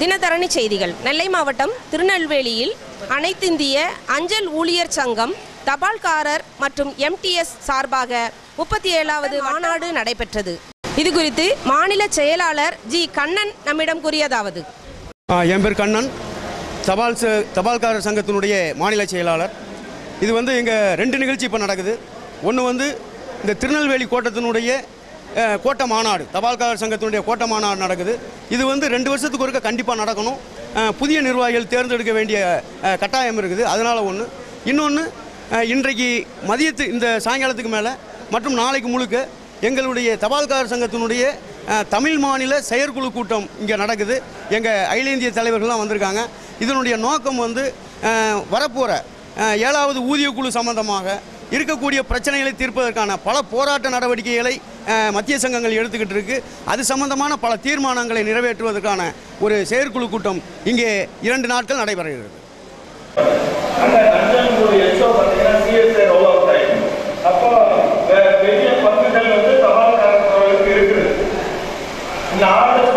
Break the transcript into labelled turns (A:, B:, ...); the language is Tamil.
A: தினதரணி செய்திகள். நெல்லை மாவட்டம் திருநெல்வேலியில் அனைத்திந்திய அஞ்சல் ஊழியர் சங்கம், தபால்காரர் மற்றும் MTS சார்பாக 37வது மாநாடு நடைபெற்றது. இது குறித்து மாநில செயலாளர் ஜி கண்ணன் நம்மிடம் கூறியதாவது:
B: என் பேர் கண்ணன், தபால்காரர் சங்கத்தினுடைய மாநில செயலாளர். இது இங்கே 2 நிகழ்ச்சி இப்போ நடக்குது. ஒன்று இந்த திருநெல்வேலி கோட்டத்தினுடைய கோட்ட மாநாடு, தபால்காரர் சங்கத்தினுடைய கோட்ட மாநாடு நடக்குது. இது 2 வருஷத்துக்கு ஒருக்க கண்டிப்பாக நடக்கணும். புதிய நிர்வாகிகள் தேர்ந்தெடுக்க வேண்டிய கட்டாயம் இருக்குது. அதனால் ஒன்று. இன்னொன்று, இன்றைக்கு இந்த சாயங்காலத்துக்கு மேலே மற்றும் நாளைக்கு முழுக்க எங்களுடைய தபால்காரர் சங்கத்தினுடைய தமிழ் மாநில செயற்குழு கூட்டம் இங்கே நடக்குது. எங்கள் அகில இந்திய தலைவர்கள்லாம் வந்திருக்காங்க. இதனுடைய நோக்கம் வரப்போகிற 7வது ஊதிய குழு சம்பந்தமாக இருக்கக்கூடிய பிரச்சனைகளை தீர்ப்பதற்கான பல போராட்ட நடவடிக்கைகளை மத்திய சங்கங்கள் எடுத்துக்கிட்டு இருக்கு. அது சம்பந்தமான பல தீர்மானங்களை நிறைவேற்றுவதற்கான ஒரு செயற்குழு கூட்டம் இங்கே 2 நாட்கள் நடைபெறுகிறது.
C: இந்த ஆண்டு